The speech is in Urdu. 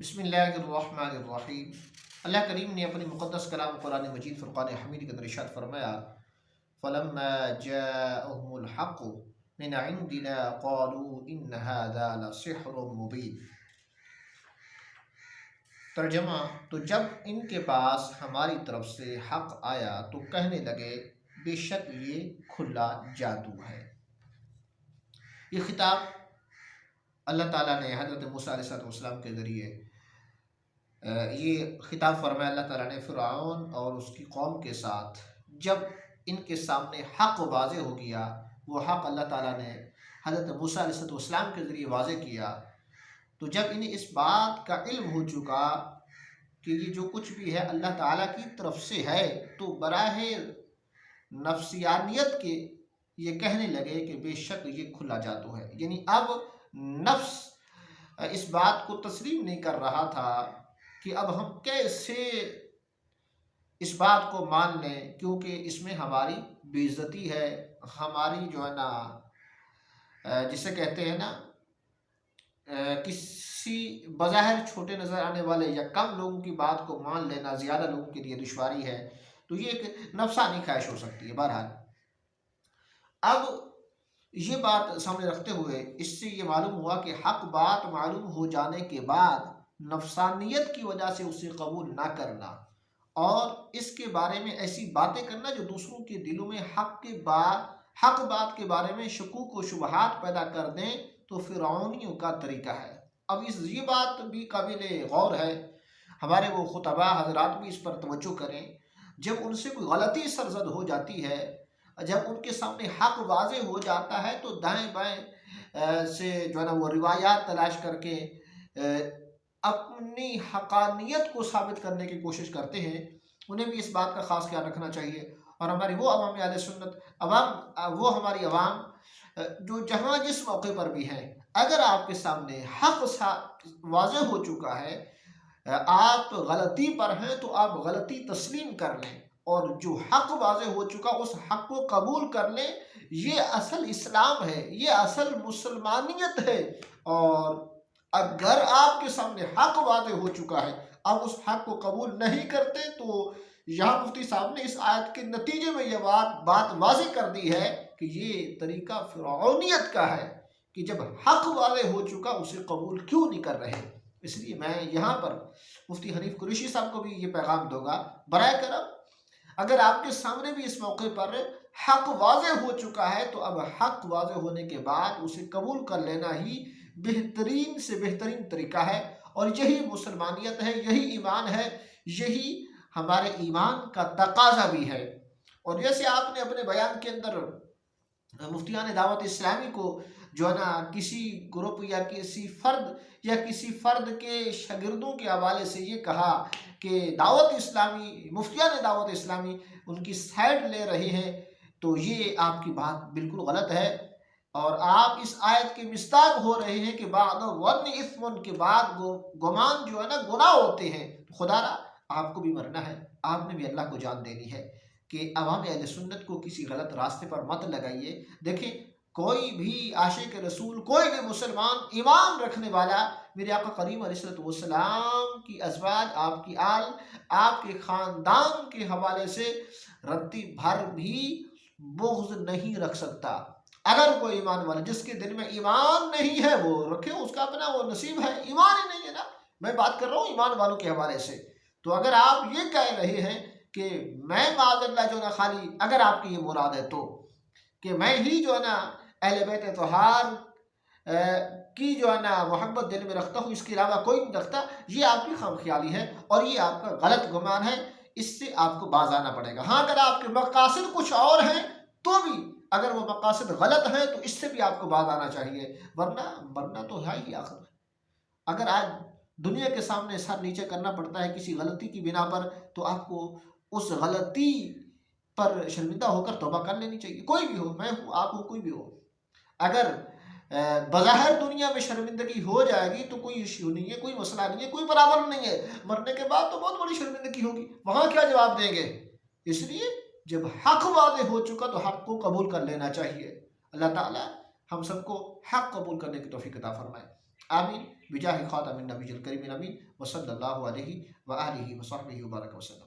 بسم اللہ الرحمن الرحیم۔ اللہ کریم نے اپنی مقدس کلام قرآن مجید فرقان حمید کے اندر ارشاد فرمایا فَلَمَّا جَاءَهُمُ الْحَقُّ مِنْ عِنْدِنَا قَالُوا إِنَّ هَذَا لَسِحْرٌ مُبِينٌ۔ ترجمہ: تو جب ان کے پاس ہماری طرف سے حق آیا تو کہنے لگے بے شک یہ کھلا جادو ہے۔ یہ خطاب اللہ تعالیٰ نے حضرت موسیٰ علیہ السلام کے ذریعے یہ خطاب فرمایا اللہ تعالیٰ نے فرعون اور اس کی قوم کے ساتھ۔ جب ان کے سامنے حق واضح ہو گیا، وہ حق اللہ تعالیٰ نے حضرت موسیٰ علیہ السلام کے ذریعے واضح کیا، تو جب انہیں اس بات کا علم ہو چکا کہ یہ جو کچھ بھی ہے اللہ تعالیٰ کی طرف سے ہے، تو براہ نفسیانیت کے یہ کہنے لگے کہ بے شک یہ کھلا جادو ہے۔ یعنی اب نفس اس بات کو تسلیم نہیں کر رہا تھا کہ اب ہم کیسے اس بات کو مان لیں، کیونکہ اس میں ہماری بے عزتی ہے، ہماری جو ہے نا جسے کہتے ہیں نا کسی بظاہر چھوٹے نظر آنے والے یا کم لوگوں کی بات کو مان لینا زیادہ لوگوں کے لیے دشواری ہے، تو یہ ایک نفسانی خواہش ہو سکتی ہے۔ بہرحال اب یہ بات سامنے رکھتے ہوئے اس سے یہ معلوم ہوا کہ حق بات معلوم ہو جانے کے بعد نفسانیت کی وجہ سے اسے قبول نہ کرنا اور اس کے بارے میں ایسی باتیں کرنا جو دوسروں کے دلوں میں حق بات کے بارے میں شکوک و شبہات پیدا کر دیں، تو فرعونیوں کا طریقہ ہے۔ اب یہ بات بھی قابل غور ہے، ہمارے وہ خطباء حضرات بھی اس پر توجہ کریں۔ جب ان سے کوئی غلطی سرزد ہو جاتی ہے، جب ان کے سامنے حق واضح ہو جاتا ہے، تو دائیں بائیں سے جو ہے نا وہ روایات تلاش کر کے اپنی حقانیت کو ثابت کرنے کی کوشش کرتے ہیں۔ انہیں بھی اس بات کا خاص خیال رکھنا چاہیے، اور ہماری وہ عوام اہل سنت وہ ہماری عوام جو جہاں جس موقع پر بھی ہیں، اگر آپ کے سامنے حق واضح ہو چکا ہے، آپ غلطی پر ہیں، تو آپ غلطی تسلیم کر لیں، اور جو حق واضح ہو چکا اس حق کو قبول کر لیں۔ یہ اصل اسلام ہے، یہ اصل مسلمانیت ہے۔ اور اگر آپ کے سامنے حق واضح ہو چکا ہے، اب اس حق کو قبول نہیں کرتے، تو یہاں مفتی صاحب نے اس آیت کے نتیجے میں یہ بات واضح کر دی ہے کہ یہ طریقہ فرعونیت کا ہے کہ جب حق واضح ہو چکا اسے قبول کیوں نہیں کر رہے۔ اس لیے میں یہاں پر مفتی حنیف قریشی صاحب کو بھی یہ پیغام دوں گا، برائے کرم اگر آپ کے سامنے بھی اس موقع پر حق واضح ہو چکا ہے، تو اب حق واضح ہونے کے بعد اسے قبول کر لینا ہی بہترین سے بہترین طریقہ ہے، اور یہی مسلمانیت ہے، یہی ایمان ہے، یہی ہمارے ایمان کا تقاضا بھی ہے۔ اور جیسے آپ نے اپنے بیان کے اندر مفتیان دعوت اسلامی کو جو ہے نا کسی گروپ یا کسی فرد کے شاگردوں کے حوالے سے یہ کہا کہ دعوت اسلامی، مفتیان دعوت اسلامی ان کی سائیڈ لے رہے ہیں، تو یہ آپ کی بات بالکل غلط ہے، اور آپ اس آیت کے مصداق ہو رہے ہیں کہ بعد ون اثم کے بعد گمان جو ہے نا گناہ ہوتے ہیں۔ خدا را آپ کو بھی مرنا ہے، آپ نے بھی اللہ کو جان دینی ہے کہ عوام اہل سنت کو کسی غلط راستے پر مت لگائیے۔ دیکھیں، کوئی بھی عاشق رسول، کوئی بھی مسلمان ایمان رکھنے والا میرے آقا کریم علیہ السلام کی ازواج، آپ کی آل، آپ کے خاندان کے حوالے سے رتی بھر بھی بغض نہیں رکھ سکتا۔ اگر کوئی ایمان والا جس کے دل میں ایمان نہیں ہے وہ رکھے، اس کا اپنا وہ نصیب ہے، ایمان ہی نہیں ہے نا، میں بات کر رہا ہوں ایمان والوں کے حوالے سے۔ تو اگر آپ یہ کہہ رہے ہیں کہ میں معاذ اللہ جو ہے نا خالی، اگر آپ کی یہ مراد ہے تو کہ میں ہی جو ہے نا اہل بیت طہار کی جو ہے نا محبت دل میں رکھتا ہوں، اس کے علاوہ کوئی نہیں رکھتا، یہ آپ کی خام خیالی ہے اور یہ آپ کا غلط گمان ہے، اس سے آپ کو باز آنا پڑے گا۔ ہاں، اگر آپ کے مقاصد کچھ اور ہیں تو بھی، اگر وہ مقاصد غلط ہیں تو اس سے بھی آپ کو باز آنا چاہیے، ورنہ تو ہے ہی آخر میں۔ اگر آج دنیا کے سامنے سر نیچے کرنا پڑتا ہے کسی غلطی کی بنا پر، تو آپ کو اس غلطی پر شرمندہ ہو کر توبہ کر لینی چاہیے، کوئی بھی ہو، میں ہوں، آپ ہو، کوئی بھی ہو۔ اگر بظاہر دنیا میں شرمندگی ہو جائے گی تو کوئی ایشو نہیں ہے، کوئی مسئلہ نہیں ہے، کوئی پرابلم نہیں ہے، مرنے کے بعد تو بہت بڑی شرمندگی ہوگی، وہاں کیا جواب دیں گے؟ اس لیے جب حق واضح ہو چکا تو حق کو قبول کر لینا چاہیے۔ اللہ تعالی ہم سب کو حق قبول کرنے کی توفیق عطا فرمائے، آمین۔ بجاہ خاتم النبی الکریم الامین وصلی اللہ علیہ وآلہ وصحبہ وبارک وسلم.